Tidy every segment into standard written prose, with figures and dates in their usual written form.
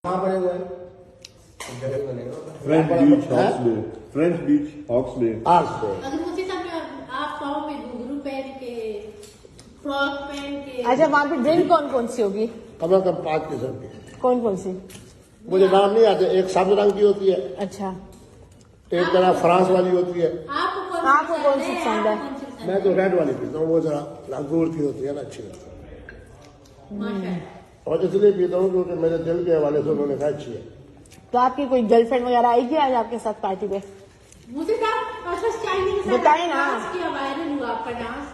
कहाँ पड़े हुए हैं? फ्रेंच बीच हॉक्सले। अगर मुझे आप पाँव में घुंघरू पहन के फ्रॉक पहन के। अच्छा, वहाँ पे ड्रिंक कौन कौन सी होगी? कम से कम 5 किस्म की। कौन कौन सी? मुझे नाम नहीं आते। एक सब्ज रंग की होती है, अच्छा, एक तरह फ्रांस वाली होती है। आपको कौन सी पसंद है? मैं तो रेड वाली पीता हूँ, वो जरा अंगूर की होती है ना, अच्छी लगती है। और इसलिए पीता हूँ क्योंकि मेरे दिल के हवाले से उन्होंने कहा अच्छी है। तो आपकी कोई गर्लफ्रेंड वगैरह आएगी आज आपके साथ पार्टी पे? मुझे बताइए ना। वायरल हुआ आपका डांस,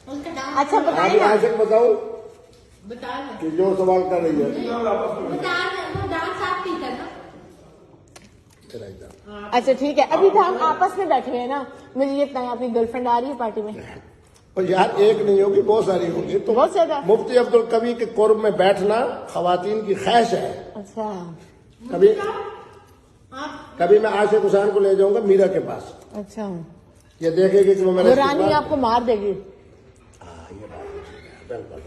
उसका डांस। अच्छा, बताइए ना। आज बताओ बता कि जो सवाल कर रही है। वो डांस आप नहीं करना। अच्छा ठीक है, अभी तो हम आपस में बैठे हुए हैं ना, मुझे ये बताएं आपकी गर्लफ्रेंड आ रही है पार्टी में? और यार एक नहीं होगी, बहुत सारी होगी। तो बहुत ज्यादा। मुफ्ती अब्दुल कवी के कुर्ब में बैठना खवातीन की ख्वाहिश है। अच्छा, कभी मैं आशिक हुसैन को ले जाऊंगा मीरा के पास, अच्छा, ये देखेगी कि वो वो रानी आपको मार देगी।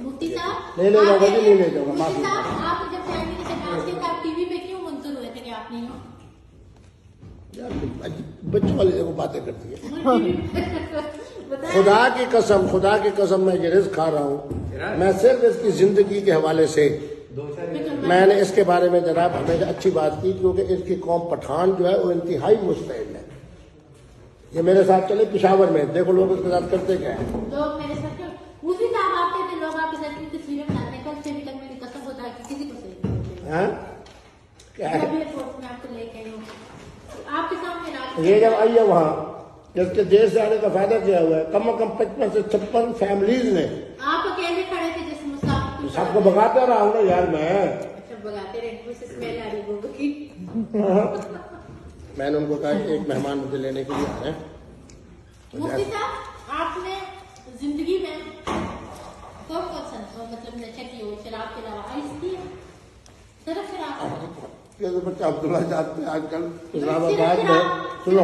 मुफ्ती साहब नहीं ले जाऊंगा जी, नहीं ले जाऊंगा, माफी। आप जब फैमिली के साथ डांस किया तो आप टीवी पे क्यों मुंतज़िर हुए थे कि आप नहीं हो? बच्चों वाली देखो बातें करती है। खुदा की कसम मैं ये रिज़्क़ खा रहा हूँ, मैं सिर्फ इसकी जिंदगी के हवाले से मैंने इसके बारे में जनाब हमेशा अच्छी बात की, क्योंकि इसकी कौम पठान जो है वो इंतहाई मुस्तैद है। ये मेरे साथ चले पिशावर में, देखो लोग इसके साथ करते क्या है। लोग मेरे साथ क्यों? उसी साहब आप कहते लोग आपके साथ की तस्वीरें बनाते हैं, कल से भी तक मेरी कसम होता है कि किसी को सही हाँ? क्या है? मैं आपको लेके आई हूँ आपके सामने। ये जब आई है वहाँ, जिसके देश से आने का फायदा क्या हुआ है? कम से कम 55 से 56 फैमिलीज ने। आप अकेले खड़े थे जैसे मुसाफिर। सबको भगाता रहा हूँ ना यार मैं। अच्छा, भगाते रहे, मुझसे स्मेल आ रही गोबर की। मैंने उनको कहा कि एक मेहमान मुझे लेने के लिए आ रहे हैं। मुफ्ती साहब, आपने जिंदगी में कौन कौन सा मतलब नशा की हो, शराब के अलावा आइस की है? सिर्फ शराब। बच्चा अब्दुल्ला जानते हैं आजकल इस्लामाबाद में, सुनो,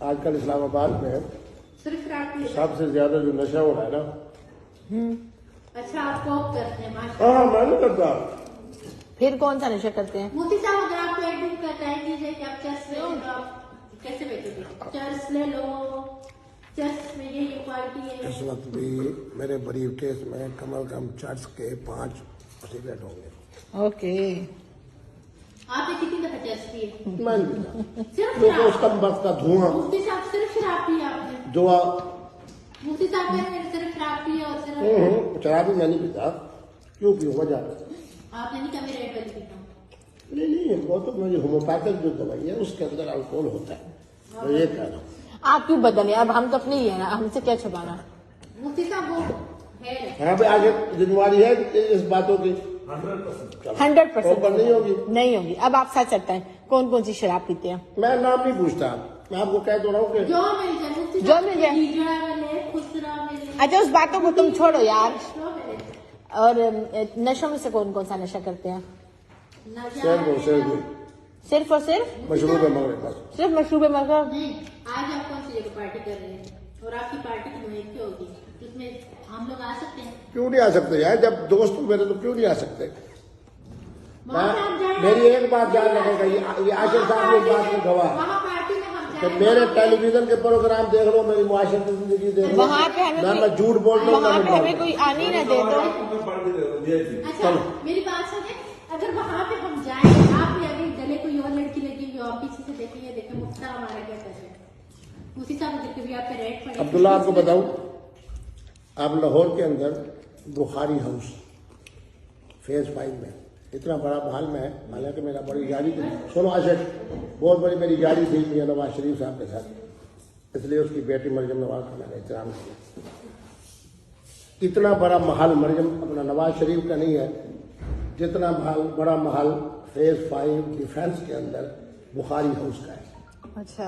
आजकल इस्लामाबाद में सिर्फ शराब की है। सबसे ज्यादा जो नशा हो रहा है ना। अच्छा, आप कॉप करते हैं माशा। हाँ, मैं नहीं करता। फिर कौन सा नशा करते हैं? मुफ्ती साहब, अगर आपको एक दिन का टाइम दीजिए कि आप चर्च ले लो, तो आप कैसे बेचोगे? चर्च ले लो, चर्च में ये क्वालिटी है। इस वक्त भी मेरे बरीफ केस में कम से कम चर्च के 5 सिगरेट होंगे। ओके, आपने कितनी दफा चर्च पी है? मैं नहीं पीता, सिर्फ क्योंकि शराब। उसका वक्त का धुआं मुफ्ती साहब, सिर्फ शराब पी है आपने? दुआ। मुफ्ती साहब ने सिर्फ शराब पी है और सिर्फ शराब भी मैं नहीं पीता। क्यों पीऊँ? वजह आपने नहीं कहा मैं रेड वाली पीता हूँ। नहीं, वो तो मेरी होम्योपैथिक जो दवाई है उसके अंदर अल्कोहल होता है, तो ये कह रहा हूँ। आप क्यों बदले? अब हम तो अपने ही है ना, हमसे क्या छुपाना? मुफ्ती साहब वो है यहाँ पे आगे जिम्मेवारी है इस बातों की 100% नहीं होगी। नहीं होगी। अब आप सच सकते हैं कौन कौन सी शराब पीते हैं? मैं नाम नहीं पूछता, मैं आपको कह तो रहा हूँ कि जो मिल जाए मुफ्ती जो साहब, मिल जाए। हीजड़ा मिले, खुसरा मिले। अच्छा, उस बातों को तुम छोड़ो यार। जो मिले। और नशों में से कौन कौन सा नशा करते हैं? सिर्फ और सिर्फ मशरूब है मगर बस। सिर्फ मशरूब मगर? नहीं, आज आप कौन सी जगह पार्टी कर रहे हैं और आपकी पार्टी की नोयत क्या होगी? उसमें हम लोग आ सकते हैं? क्यों नहीं आ सकते यार? जब दोस्त मेरे तो क्यों नहीं आ सकते? वहाँ पे आप जाएं। मेरी एक बात याद रखेगा, ये आशिक साहब ने इस बात में गवाह वहाँ पार्टी में हम कि जाएं। मेरे टेलीविजन के प्रोग्राम देख लो, मेरी मुआशरे की जिंदगी देख लो, वहाँ पे हमें मैं झूठ बोल रहा हूँ। वहाँ पे हमें कोई आने ही ना दे तो। अच्छा, मेरी बात सुने, अगर वहाँ पे हम जाएं, आप भी अगर गले कोई और लड़की लगी जो आप पीछे से देखेंगे, देखें मुफ्ता हमारा क्या कर रहे हैं उसी साथ जब कभी आप पे रेड पड़े। अब्दुल्ला, आपको बताऊं, आप लाहौर के अंदर बुखारी हाउस फेज 5 में इतना बड़ा महल में है, हालांकि मेरा बड़ी यारी थी, सुनो आशिक, बहुत बड़ी मेरी यारी थी मियां नवाज शरीफ साहब के साथ, इसलिए उसकी बेटी मरियम नवाज का मैंने एहतराम किया। इतना बड़ा महल मरियम अपना नवाज शरीफ का नहीं है जितना बड़ा महल फेज 5 डिफेंस के अंदर बुखारी हाउस का है। अच्छा,